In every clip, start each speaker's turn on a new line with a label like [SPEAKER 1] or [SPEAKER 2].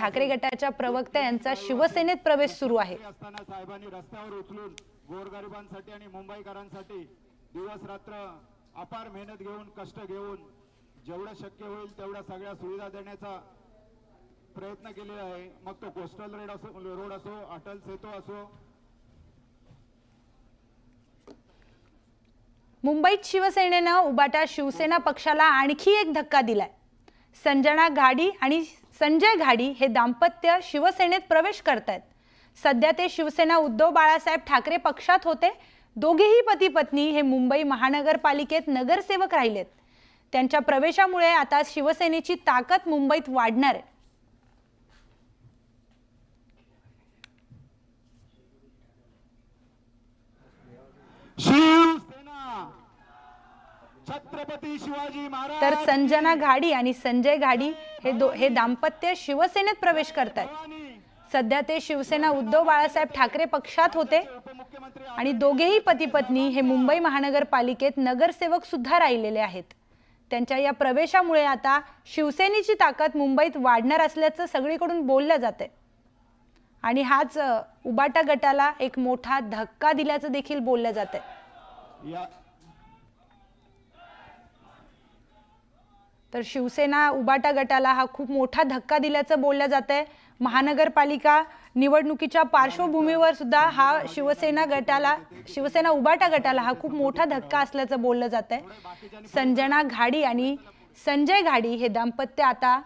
[SPEAKER 1] ठाकरे गटाच्या प्रवक्त्या यांचा शिवसेनेत प्रवेश सुरू आहे।
[SPEAKER 2] साहेबांनी रस्त्यावर उचलून गोरगरिबांसाठी आणि मुंबईकरांसाठी दिवस रात्र अपार मेहनत घेऊन कष्ट घेऊन जेवढं शक्य होईल तेवढ्या सगळ्या सुविधा देण्याचा प्रयत्न केलेला आहे। मग तो कोस्टल रोड असो अटल सेतू असो।
[SPEAKER 1] मुंबईत शिवसेनेनं उबाटा शिवसेना पक्षाला आणखी एक धक्का दिलाय। संजना घाडी आणि संजय घाडी हे दाम्पत्य शिवसेनेत प्रवेश करतायत। सध्या ते शिवसेना उद्धव बाळासाहेब ठाकरे पक्षात होते। दोघेही पती पत्नी हे मुंबई महानगरपालिकेत नगरसेवक राहिलेत। त्यांच्या प्रवेशामुळे आता शिवसेनेची ताकद मुंबईत वाढणार आहे।
[SPEAKER 2] छत्रपती शिवाजी महाराज।
[SPEAKER 1] तर संजना घाडी आणि संजय घाडी हे दाम्पत्य शिवसेनेत प्रवेश करतात। सध्या ते शिवसेना उद्धव बाळासाहेब ठाकरे पक्षात होते आणि दोघेही पती पत्नी हे मुंबई महानगरपालिकेत नगरसेवक सुद्धा राहिलेले आहेत। त्यांच्या या प्रवेशामुळे आता शिवसेनेची ताकद मुंबईत वाढणार असल्याचं सगळीकडून बोललं जातंय आणि हाच उबाटा गटाला एक मोठा धक्का दिल्याचं देखील बोललं जातंय। तर शिवसेना उबाटा गटाला हा खूप मोठा धक्का दिल्याचं बोललं जातंय। महानगरपालिका निवडणुकीच्या पार्श्वभूमीवर सुद्धा हा शिवसेना उबाटा गटाला हा खूप मोठा धक्का असल्याचं बोललं जातंय। संजना घाडी आणि संजय घाडी हे दाम्पत्य आता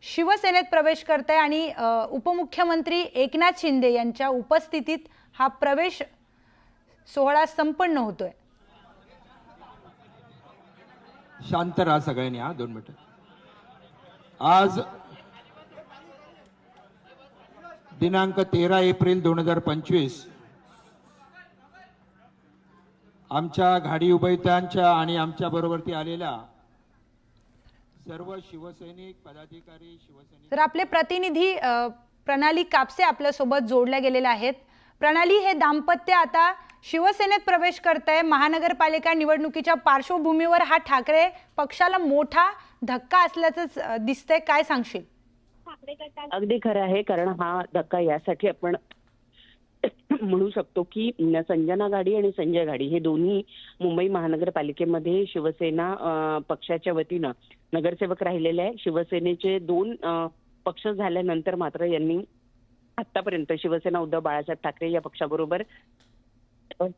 [SPEAKER 1] शिवसेनेत प्रवेश करतंय आणि उपमुख्यमंत्री एकनाथ शिंदे यांच्या उपस्थितीत हा प्रवेश सोहळा संपन्न होतोय।
[SPEAKER 3] शांत राहा सगळ्यांनी, 2 मिनिट। आज दिनांक 13 एप्रिल 2025 आमच्या घाडी उभयतांच्या आणि आमच्या बरोबरती आलेल्या सर्व शिवसैनिक पदाधिकारी
[SPEAKER 1] तर आपले प्रतिनिधी प्रणाली कापसे आपल्या सोबत जोडल्या गेलेले आहेत। प्रणाली, हे दाम्पत्य आता शिवसेनेत प्रवेश करतंय। महानगरपालिका निवडणुकीच्या पार्श्वभूमीवर हा ठाकरे पक्षाला मोठा धक्का असल्याचं दिसतंय, काय सांगशील?
[SPEAKER 4] अगदी खरं आहे, कारण हा धक्का यासाठी आपण म्हणू शकतो की संजना घाडी आणि संजय घाडी हे दोन्ही मुंबई महानगरपालिकेमध्ये शिवसेना पक्षाच्या वतीनं नगरसेवक राहिलेले आहे। शिवसेनेचे 2 पक्ष झाल्यानंतर मात्र यांनी आतापर्यंत शिवसेना उद्धव बाळासाहेब ठाकरे या पक्षाबरोबर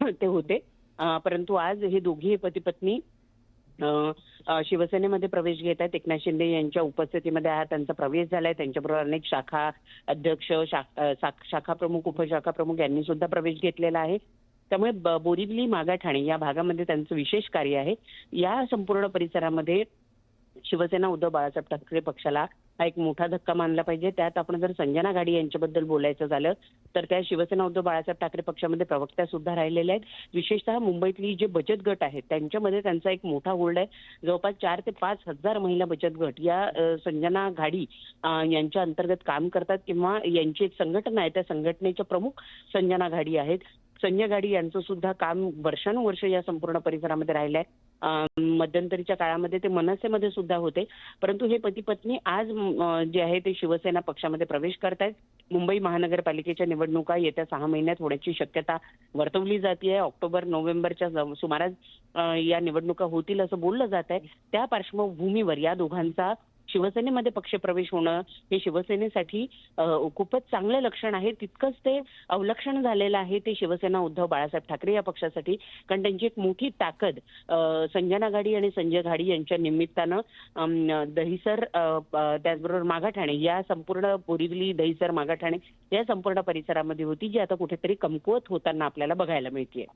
[SPEAKER 4] ते होते, परंतु आज हे दोघे पती पत्नी शिवसेनेमध्ये प्रवेश घेत आहेत। एकनाथ शिंदे यांच्या उपस्थितीमध्ये हा त्यांचा प्रवेश झालाय। त्यांच्याबरोबर अनेक शाखा अध्यक्ष, शाखा प्रमुख, उपशाखा प्रमुख यांनी सुद्धा प्रवेश घेतलेला आहे। त्यामुळे बोरिवली, मागाठाणे या भागामध्ये त्यांचं विशेष कार्य आहे। या संपूर्ण परिसरामध्ये शिवसेना उद्धव बाळासाहेब ठाकरे पक्षाला हा एक मोठा धक्का मानला पाहिजे। त्यात आपण जर संजना घाडी यांच्याबद्दल बोलायचं झालं तर त्या शिवसेना उद्धव बाळासाहेब ठाकरे पक्षामध्ये प्रवक्त्या सुद्धा राहिलेल्या आहेत। विशेषतः मुंबईतली जे बचत गट आहेत त्यांच्यामध्ये त्यांचा एक मोठा होल्ड आहे। जवळपास 4 ते 5 हजार महिला बचत गट या संजना घाडी यांच्या अंतर्गत काम करतात किंवा यांची एक संघटना आहे, त्या संघटनेच्या प्रमुख संजना घाडी आहेत। संजय घाडी यांचं सुद्धा काम वर्षानुवर्ष या संपूर्ण परिसरामध्ये राहिलं आहे। मध्यंतरीच्या काळामध्ये ते मनसेमध्ये सुद्धा होते, परंतु हे पती पत्नी आज जे आहे ते शिवसेना पक्षामध्ये प्रवेश करतायत। मुंबई महानगरपालिकेच्या निवडणुका येत्या 6 महिन्यात होण्याची शक्यता वर्तवली जाते। ऑक्टोबर नोव्हेंबरच्या सुमारास या निवडणुका होतील असं बोललं जात आहे। त्या पार्श्वभूमीवर या दोघांचा शिवसेनेमध्ये पक्षप्रवेश होणं हे शिवसेनेसाठी खूपच चांगलं लक्षण आहे। तितकंच ते अवलक्षण झालेलं आहे ते शिवसेना उद्धव बाळासाहेब ठाकरे या पक्षासाठी, कारण त्यांची एक मोठी ताकद संजना घाडी आणि संजय घाडी यांच्या निमित्तानं दहिसर त्याचबरोबर मागाठाणे या संपूर्ण बोरिवली, दहिसर, मागाठाणे या संपूर्ण परिसरामध्ये होती, जी आता कुठेतरी कमकुवत होताना आपल्याला बघायला मिळते।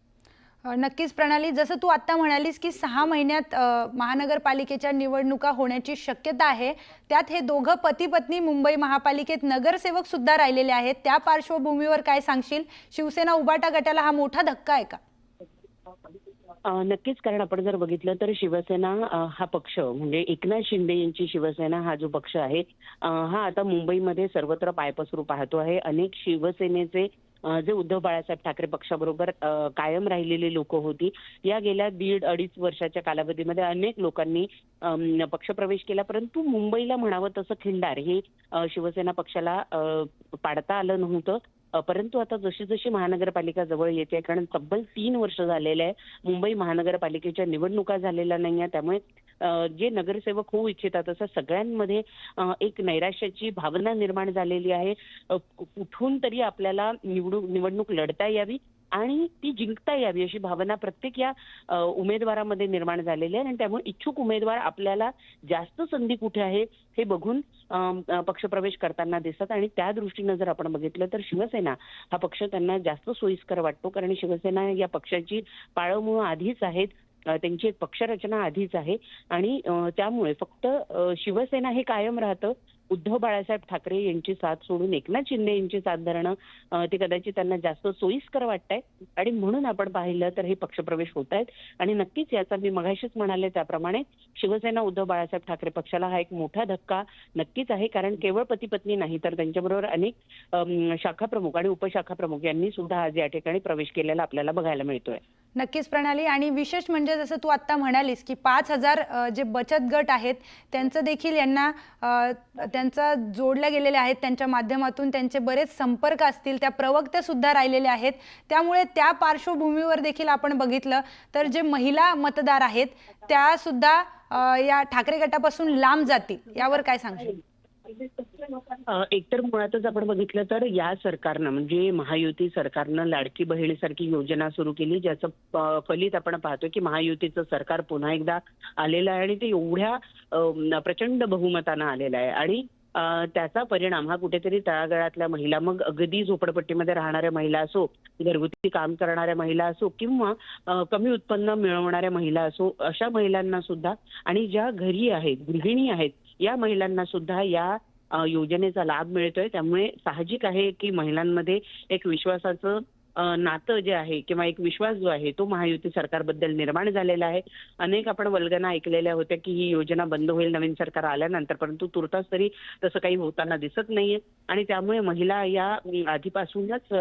[SPEAKER 1] नक्कीच प्रणाली, जसं तू आता म्हणालीस की 6 महिन्यात महानगरपालिकेच्या निवडणुका होण्याची शक्यता आहे, त्यात हे दोघं पती पत्नी मुंबई महापालिकेत नगरसेवक सुद्धा राहिलेले आहेत। त्या पार्श्वभूमीवर काय सांगशील? शिवसेना उबाटा गटाला हा मोठा धक्का आहे का?
[SPEAKER 4] नक्कीच, कारण आपण जर बघितलं तर शिवसेना हा पक्ष म्हणजे एकनाथ शिंदे यांची शिवसेना हा जो पक्ष आहे हा आता मुंबईमध्ये सर्वत्र पाय पसरू पाहतो आहे। अनेक शिवसेनेचे जे उद्धव बाळासाहेब ठाकरे पक्षाबरोबर कायम राहिलेली लोक होती, या गेल्या 1.5-2.5 वर्षाच्या कालावधीमध्ये अनेक लोकांनी पक्षप्रवेश केला, परंतु मुंबईला म्हणावं तसं खिंडार हे शिवसेना पक्षाला पाडता आलं नव्हतं. परंतु आता जशी जशी महानगरपालिका जवळ येते, कारण तब्बल 3 वर्ष झालेले आहे मुंबई महानगरपालिकेच्या निवडणुका झालेल्या नाहीये, त्यामुळे जे नगरसेवक होऊ इच्छितात असं सगळ्यांमध्ये एक नैराश्याची भावना निर्माण झालेली आहे. कुठून तरी आपल्याला निवडणूक लढता यावी आणि ती जिंकता यावी अशी भावना प्रत्येक या उमेदवारामध्ये निर्माण झालेली आहे. आणि त्यामुळे इच्छुक उमेदवार आपल्याला जास्त संधी कुठे आहे हे बघून पक्षप्रवेश करताना दिसतात. आणि त्या दृष्टीनं जर आपण बघितलं तर शिवसेना हा पक्ष त्यांना जास्त सोयीस्कर वाटतो, कारण शिवसेना या पक्षाची पाळंमुळं आधीच आहेत, त्यांची एक पक्षरचना आधीच आहे आणि त्यामुळे फक्त शिवसेना हे कायम राहतं. उद्धव बाळासाहेब ठाकरे यांची साथ सोडून एकनाथ शिंदे यांची साथ धरणं ते कदाचित त्यांना जास्त सोयीस्कर वाटतंय आणि म्हणून आपण पाहिलं तर हे पक्षप्रवेश होत आहेत. आणि नक्कीच याचा मी मगाशीच म्हणाले त्याप्रमाणे शिवसेना उद्धव बाळासाहेब ठाकरे पक्षाला हा एक मोठा धक्का नक्कीच आहे, कारण केवळ पती पत्नी नाही तर त्यांच्याबरोबर अनेक शाखा प्रमुख आणि उपशाखा प्रमुख यांनी सुद्धा आज या ठिकाणी प्रवेश केलेला आपल्याला बघायला मिळतोय.
[SPEAKER 1] नक्कीच प्रणाली, आणि विशेष म्हणजे जसं तू आता म्हणालीस की 5,000 जे बचत गट आहेत त्यांचं देखील यांना त्यांचा जोडल्या गेलेले आहेत, त्यांच्या माध्यमातून त्यांचे बरेच संपर्क असतील, त्या प्रवक्त्या सुद्धा राहिलेले आहेत. त्यामुळे त्या पार्श्वभूमीवर देखील आपण बघितलं तर जे महिला मतदार आहेत त्या सुद्धा या ठाकरे गटापासून लांब जातील, यावर काय सांगशील?
[SPEAKER 4] एकतर मुळातच आपण बघितलं तर या सरकारनं म्हणजे महायुती सरकारनं लाडकी बहिणीसारखी योजना सुरू केली, ज्याचं फलित आपण पाहतोय की महायुतीचं सरकार पुन्हा एकदा आलेलं आहे आणि ते एवढ्या प्रचंड बहुमतानं आलेलं आहे. आणि त्याचा परिणाम हा कुठेतरी तळागाळातल्या महिला, मग अगदी झोपडपट्टीमध्ये राहणाऱ्या महिला असो, घरगुती काम करणाऱ्या महिला असो किंवा कमी उत्पन्न मिळवणाऱ्या महिला असो, अशा महिलांना सुद्धा आणि ज्या घरी आहेत गृहिणी आहेत या महिलांना सुद्धा या योजनेचा लाभ मिळतोय. त्यामुळे साहजिक आहे की महिलांमध्ये एक विश्वासाचं नातं जे आहे किंवा एक विश्वास जो आहे तो महायुती सरकारबद्दल निर्माण झालेला आहे. अनेक आपण वल्गना ऐकलेल्या होत्या की ही योजना बंद होईल नवीन सरकार आल्यानंतर, परंतु तुर्तास तरी तसं काही होताना दिसत नाहीये. आणि त्यामुळे महिला या आधीपासूनच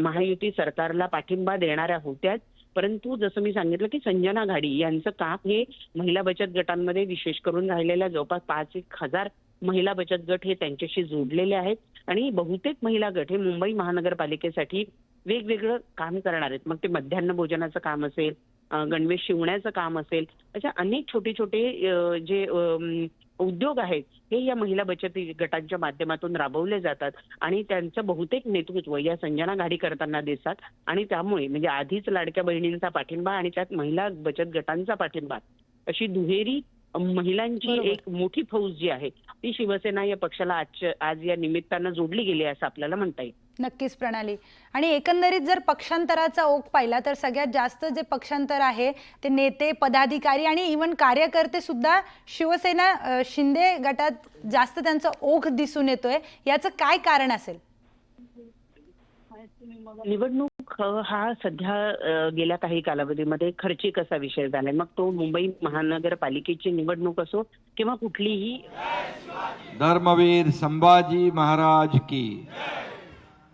[SPEAKER 4] महायुती सरकारला पाठिंबा देणाऱ्या होत्याच. परंतु जसं मी सांगितलं की संजना घाडी यांचं काम हे महिला बचत गटांमध्ये विशेष करून राहिलेल्या जवळपास 5,000 महिला बचत गट हे त्यांच्याशी जोडलेले आहेत आणि बहुतेक महिला गट हे मुंबई महानगरपालिकेसाठी वेगवेगळं काम करणार आहेत. मग ते मध्यान्ह भोजनाचं काम असेल, गणवेश शिवण्याचं काम असेल, अशा अनेक छोटे छोटे जे उद्योग आहेत हे या महिला बचत गटांच्या माध्यमातून राबवले जातात आणि त्यांचं बहुतेक नेतृत्व या संजना घाडी करताना दिसतात. आणि त्यामुळे म्हणजे आधीच लाडक्या बहिणींचा पाठिंबा आणि त्यात महिला बचत गटांचा पाठिंबा अशी दुहेरी महिलांची एक मोठी फौज जी आहे ती शिवसेना या पक्षाला आज या निमित्तानं जोडली गेली असं आपल्याला म्हणता येईल.
[SPEAKER 1] नक्कीच प्रणाली, आणि एकंदरीत जर पक्षांतराचा ओघ पाहिला तर सगळ्यात जास्त जे पक्षांतर आहे ते नेते, पदाधिकारी आणि इव्हन कार्यकर्ते सुद्धा शिवसेना शिंदे गटात जास्त त्यांचा ओघ दिसून येतोय. याचं काय कारण असेल?
[SPEAKER 4] निवडणूक हा सध्या गेल्या काही कालावधीमध्ये खर्चिक असा विषय झालाय. मग तो मुंबई महानगरपालिकेची निवडणूक असो किंवा कुठलीही.
[SPEAKER 3] धर्मवीर संभाजी महाराज की.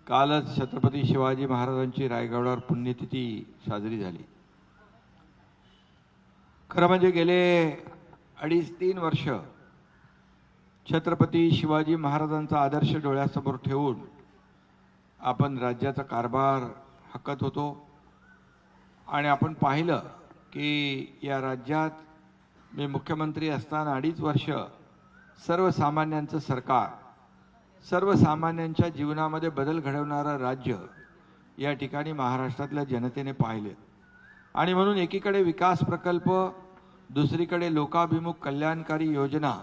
[SPEAKER 3] कालच छत्रपती शिवाजी महाराजांची रायगडावर पुण्यतिथी साजरी झाली. खरं म्हणजे गेले 2.5-3 वर्ष छत्रपती शिवाजी महाराजांचा आदर्श डोळ्यासमोर ठेवून आपण राज्याचा कारभार हाकत होतो आणि आपण पाहिलं की या राज्यात मी मुख्यमंत्री असताना 2.5 वर्ष सर्वसामान्यांचं सरकार, सर्वसामान्यांच्या जीवनामध्ये बदल घडवणारं राज्य या ठिकाणी महाराष्ट्रातल्या जनतेने पाहिले. आणि म्हणून एकीकडे विकास प्रकल्प, दुसरीकडे लोकाभिमुख कल्याणकारी योजना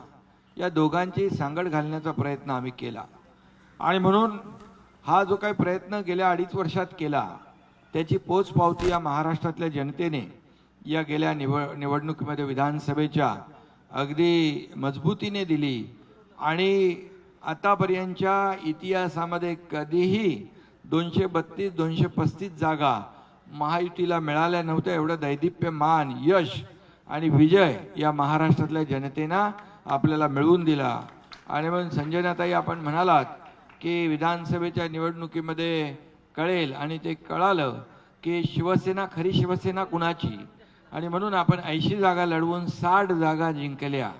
[SPEAKER 3] या दोघांची सांगड घालण्याचा प्रयत्न आम्ही केला. आणि म्हणून हा जो काही प्रयत्न गेल्या 2.5 वर्षात केला त्याची पोचपावती या महाराष्ट्रातल्या जनतेने या गेल्या निवडणुकीमध्ये विधानसभेच्या अगदी मजबूतीने दिली. आणि आतापर्यंतच्या इतिहासामध्ये कधीही 232-235 जागा महायुतीला मिळाल्या नव्हत्या. एवढं दैदिप्यमान यश आणि विजय या महाराष्ट्रातल्या जनतेनं आपल्याला मिळवून दिला. आणि म्हणून संजनाताई आपण म्हणालात की विधानसभेच्या निवडणुकीमध्ये कळेल आणि ते कळालं की शिवसेना खरी शिवसेना कुणाची. आणि म्हणून आपण 80 जागा लढवून 60 जागा जिंकल्या.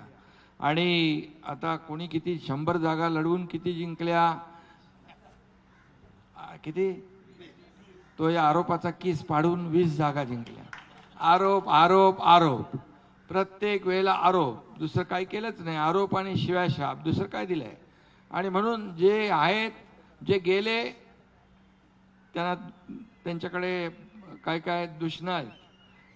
[SPEAKER 3] आणि आता कोणी किती 100 जागा लढवून किती जिंकल्या, किती तो या आरोपाचा केस पाडून 20 जागा जिंकल्या. आरोप आरोप आरोप, प्रत्येक वेळेला आरोप, दुसरं काही केलंच नाही. आरोप आणि शिवाय शाप, दुसरं काय दिलंय. आणि म्हणून जे आहेत, जे गेले, त्यांना त्यांच्याकडे काय काय दूषणं आहेत,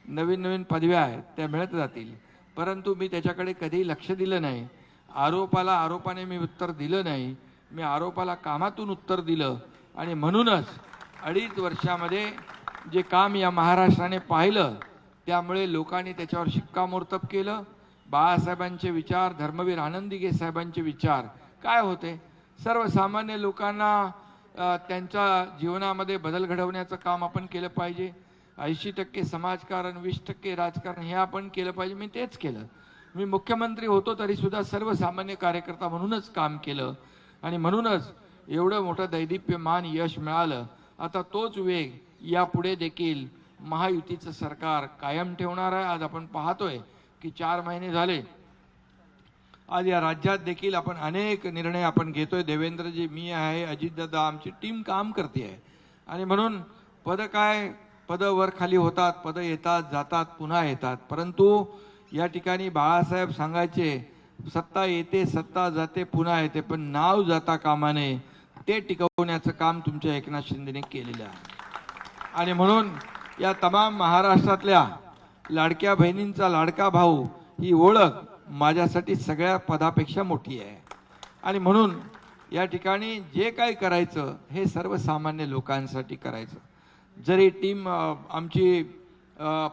[SPEAKER 3] नवीन नवीन पदव्या आहेत, त्या मिळत जातील. परंतु मी त्याच्याकडे कधीही लक्ष दिलं नाही. आरोपाला आरोपाने मी उत्तर दिलं नाही, मी आरोपाला कामातून उत्तर दिलं. आणि म्हणूनच 2.5 वर्षामध्ये जे काम या महाराष्ट्राने पाहिलं, त्यामुळे लोकांनी त्याच्यावर शिक्कामोर्तब केलं. बाळासाहेबांचे विचार, धर्मवीर आनंदीगे साहेबांचे विचार काय होते, सर्वसामान्य लोकांना त्यांच्या जीवनामध्ये बदल घडवण्याचं काम आपण केलं पाहिजे. 80% समाजकारण, 20% राजकारण हे आपण केलं पाहिजे. मी तेच केलं. मी मुख्यमंत्री होतो तरी सुद्धा सर्वसामान्य कार्यकर्ता म्हणूनच काम केलं. आणि म्हणूनच एवढं मोठं दैदिप्यमान यश मिळालं. आता तोच वेग यापुढे देखील महायुतीचं सरकार कायम ठेवणार आहे. आज आपण पाहतोय की 4 महिने झाले, आज या राज्यात देखील आपण अनेक निर्णय आपण घेतोय. देवेंद्रजी, मी आहे, अजितदादा, आमची टीम काम करते आहे. आणि म्हणून पद वर खाली होतात, पद येतात जातात, पुन्हा येतात. परंतु या ठिकाणी बाळासाहेब सांगायचे, सत्ता येते, सत्ता जाते, पुन्हा येते, पण नाव जाता कामा नये. ते टिकवण्याचं काम तुमच्या एकनाथ शिंदेने केलेलं आहे. आणि म्हणून या तमाम महाराष्ट्रातल्या लाडक्या बहिणींचा लाडका भाऊ ही ओळख माझ्यासाठी सगळ्या पदापेक्षा मोठी आहे. आणि म्हणून या ठिकाणी जे काही करायचं हे सर्वसामान्य लोकांसाठी करायचं. जरी टीम आमची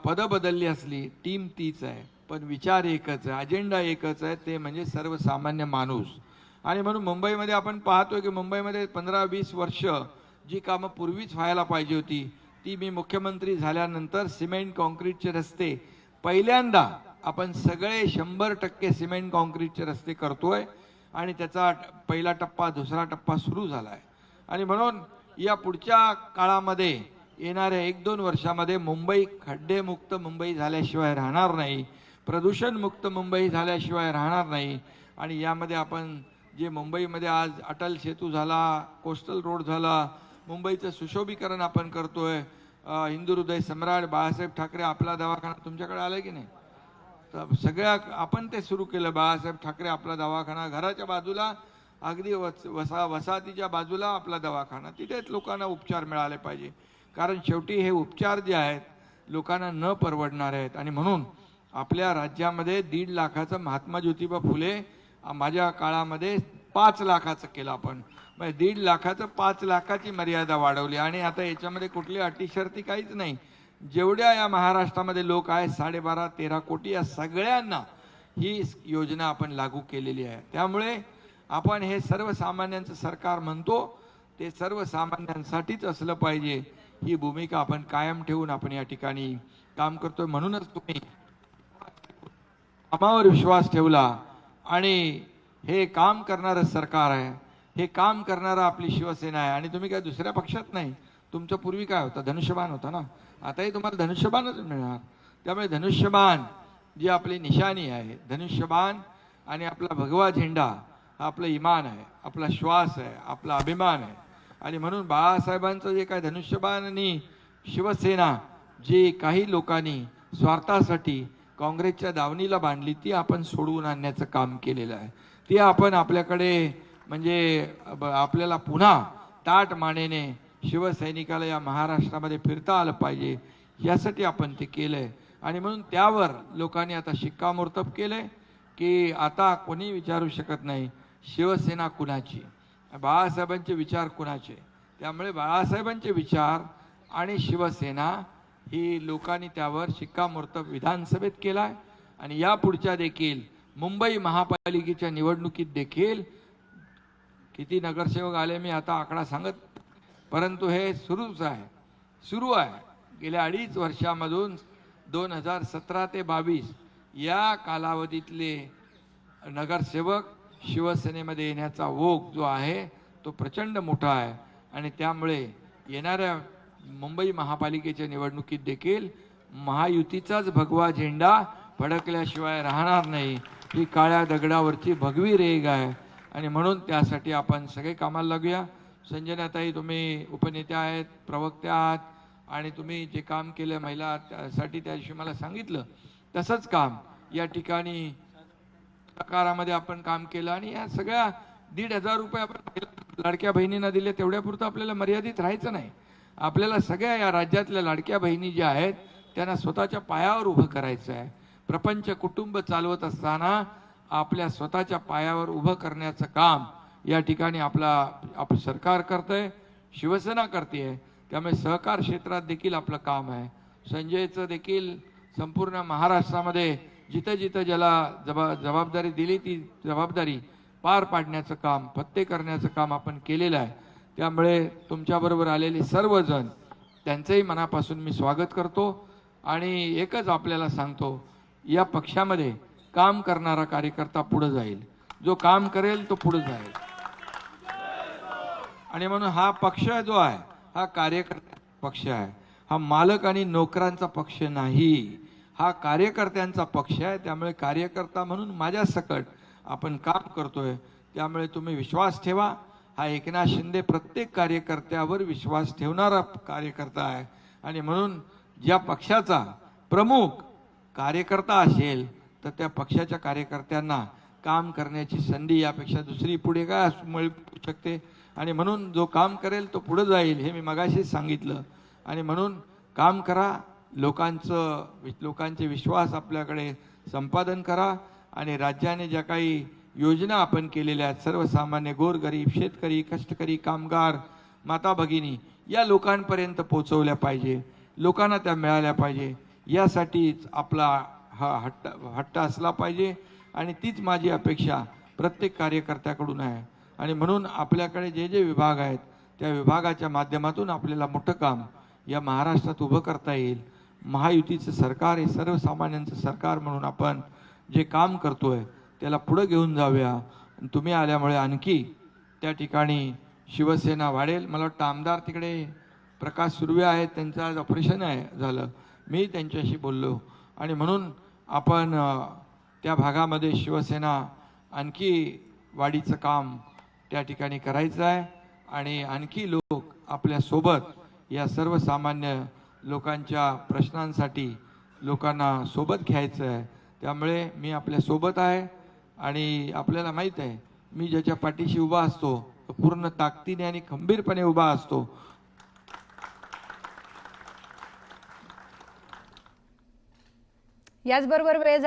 [SPEAKER 3] पदं बदलली असली, टीम तीच आहे, पण विचार एकच आहे, अजेंडा एकच आहे, ते म्हणजे सर्वसामान्य माणूस. आणि म्हणून मुंबईमध्ये आपण पाहतोय की मुंबईमध्ये 15-20 वर्ष जी कामं पूर्वीच व्हायला पाहिजे होती, ती मी मुख्यमंत्री झाल्यानंतर सिमेंट कॉन्क्रीटचे रस्ते पहिल्यांदा आपण सगळे 100% सिमेंट कॉन्क्रीटचे रस्ते करतोय. आणि त्याचा पहिला टप्पा, दुसरा टप्पा सुरू झाला आहे. आणि म्हणून या पुढच्या काळामध्ये येणाऱ्या 1-2 वर्षामध्ये मुंबई खड्डेमुक्त मुंबई झाल्याशिवाय राहणार नाही, प्रदूषणमुक्त मुंबई झाल्याशिवाय राहणार नाही. आणि यामध्ये आपण जे मुंबईमध्ये आज अटल सेतू झाला, कोस्टल रोड झाला, मुंबईचं सुशोभीकरण आपण करतोय. हिंदू हृदय सम्राट बाळासाहेब ठाकरे आपला दवाखाना तुमच्याकडे आलाय की नाही, तर सगळ्या आपण ते सुरू केलं. बाळासाहेब ठाकरे आपला दवाखाना, घराच्या बाजूला अगदी वसाहतीच्या बाजूला आपला दवाखाना, तिथेच लोकांना उपचार मिळाले पाहिजे. कारण शेवटी हे उपचार जे आहेत लोकांना न परवडणार आहेत. आणि म्हणून आपल्या राज्यामध्ये 1.5 लाखाचं महात्मा ज्योतिबा फुले, माझ्या काळामध्ये 5 लाखाचं केलं आपण. म्हणजे 1.5 लाखाचं 5 लाखाची मर्यादा वाढवली. आणि आता याच्यामध्ये कुठली अटी शर्ती काहीच नाही. जेवढ्या या महाराष्ट्रामध्ये लोक आहेत 12.5-13 कोटी, या सगळ्यांना ही योजना आपण लागू केलेली आहे. त्यामुळे आपण हे सर्वसामान्यांचं सरकार म्हणतो, ते सर्वसामान्यांसाठीच असलं पाहिजे, ही भूमिका आपण कायम ठेवून आपण या ठिकाणी काम करतोय. म्हणूनच तुम्ही कामावर विश्वास ठेवला. आणि हे काम करणारं सरकार आहे, हे काम करणारं आपली शिवसेना आहे. आणि तुम्ही काय दुसऱ्या पक्षात नाही. तुमचं पूर्वी काय होतं, धनुष्यबाण होता ना, आताही तुम्हाला धनुष्यबाणच मिळणार. त्यामुळे धनुष्यबाण जी आपली निशाणी आहे, धनुष्यबाण आणि आपला भगवा झेंडा हा आपलं इमान आहे, आपला श्वास आहे, आपला अभिमान आहे. आणि म्हणून बाळासाहेबांचं जे काय धनुष्यबाण आणि शिवसेना जी काही लोकांनी स्वार्थासाठी काँग्रेसच्या दावणीला बांधली, ती आपण सोडवून आणण्याचं काम केलेलं आहे. ती आपण आपल्याकडे म्हणजे आपल्याला पुन्हा ताठ मानेने शिवसैनिकाला या महाराष्ट्रामध्ये फिरता आलं पाहिजे, यासाठी आपण ते केलंय. आणि म्हणून त्यावर लोकांनी आता शिक्कामोर्तब केलंय की आता कोणी विचारू शकत नाही शिवसेना कुणाची, बाळासाहेबांचे विचार कुणाचे. त्यामुळे बाळासाहेबांचे विचार आणि शिवसेना ही लोकांनी त्यावर शिक्कामोर्तब विधानसभेत केलाय. आणि या पुढच्या देखील मुंबई महापालिकेच्या निवडणुकीत देखील किती नगरसेवक आले मी आता आकडा सांगत, परंतु हे सुरू आहे. गेल्या 2.5 वर्षामधून 2017 ते 22 या कालावधीतले नगरसेवक शिवसेनेमध्ये येण्याचा ओघ जो आहे तो प्रचंड मोठा आहे आणि त्यामुळे येणाऱ्या मुंबई महापालिकेच्या निवडणुकीत देखील महायुतीचाच भगवा झेंडा फडकल्याशिवाय राहणार नाही. ही काळ्या दगडावरची भगवी रेघ आहे आणि म्हणून त्यासाठी आपण सगळे कामाला लागूया. संजनाताई, तुम्ही उपनेत्या आहेत, प्रवक्त्या आहात आणि तुम्ही जे काम केलं महिलासाठी त्या दिवशी मला सांगितलं, तसंच काम या ठिकाणी प्रकारामध्ये आपण काम केलं आणि या सगळ्या 1,500 रुपये आपण लाडक्या बहिणींना दिले तेवढ्यापुरतं आपल्याला मर्यादित राहायचं नाही. आपल्याला सगळ्या या राज्यातल्या लाडक्या बहिणी ज्या आहेत त्यांना स्वतःच्या पायावर उभं करायचं आहे. प्रपंच कुटुंब चालवत असताना आपल्या स्वतःच्या पायावर उभं करण्याचं काम या ठिकाणी आपलं सरकार करतंय, शिवसेना करते. त्यामुळे सहकार क्षेत्रात देखील आपलं काम आहे. संजयचं देखील संपूर्ण महाराष्ट्रामध्ये जिथं जिथं ज्याला जबाबदारी दिली ती जबाबदारी पार पाडण्याचं काम, फत्ते करण्याचं काम आपण केलेलं आहे. त्यामुळे तुमच्याबरोबर आलेले सर्वजण त्यांचंही मनापासून मी स्वागत करतो आणि एकच आपल्याला सांगतो, या पक्षामध्ये काम करणारा कार्यकर्ता पुढे जाईल. जो काम करेल तो पुढे जाईल आणि म्हणून हा पक्ष जो आहे हा कार्यकर्ता पक्ष आहे. हा मालक आणि नोकरांचा पक्ष नाही, हा कार्यकर्त्यांचा पक्ष आहे. त्यामुळे कार्यकर्ता म्हणून माझ्या सकट आपण काम करतोय. त्यामुळे तुम्ही विश्वास ठेवा. हा एकनाथ शिंदे प्रत्येक कार्यकर्त्यावर विश्वास ठेवणारा कार्यकर्ता आहे आणि म्हणून ज्या पक्षाचा प्रमुख कार्यकर्ता असेल तर त्या पक्षाच्या कार्यकर्त्यांना काम करण्याची संधी यापेक्षा दुसरी पुढे काय मिळू शकते. आणि म्हणून जो काम करेल तो पुढे जाईल, हे मी मगाशीच सांगितलं. आणि म्हणून काम करा, लोकांचे विश्वास आपल्याकडे संपादन करा आणि राज्याने ज्या काही योजना आपण केलेल्या आहेत सर्वसामान्य गोरगरीब शेतकरी कष्टकरी कामगार माता भगिनी या लोकांपर्यंत पोहोचवल्या पाहिजे, लोकांना त्या मिळाल्या पाहिजे. यासाठीच आपला हा हट्ट असला पाहिजे आणि तीच माझी अपेक्षा प्रत्येक कार्यकर्त्याकडून आहे. आणि म्हणून आपल्याकडे जे जे विभाग आहेत त्या विभागाच्या माध्यमातून आपल्याला मोठं काम या महाराष्ट्रात उभं करता येईल. महायुतीचं सरकार हे सर्वसामान्यांचं सरकार म्हणून आपण जे काम करतोय त्याला पुढे घेऊन जाऊया. तुम्ही आल्यामुळे आणखी त्या ठिकाणी शिवसेना वाढेल. मला वाटतं आमदार तिकडे प्रकाश सुर्वे आहेत, त्यांचं आज ऑपरेशन आहे झालं, मी त्यांच्याशी बोललो आणि म्हणून आपण त्या भागामध्ये शिवसेना आणखी वाढीचं काम त्या ठिकाणी करायचं आहे आणि आणखी लोक आपल्या सोबत या सर्वसामान्य लोकांच्या प्रश्नांसाठी लोकांना सोबत घ्यायचं आहे. त्यामुळे मी आपल्या सोबत आहे आणि आपल्याला माहीत आहे मी ज्याच्या पाठीशी उभा असतो तो पूर्ण ताकदीने आणि खंबीरपणे उभा असतो.
[SPEAKER 1] याचबरोबर वेळ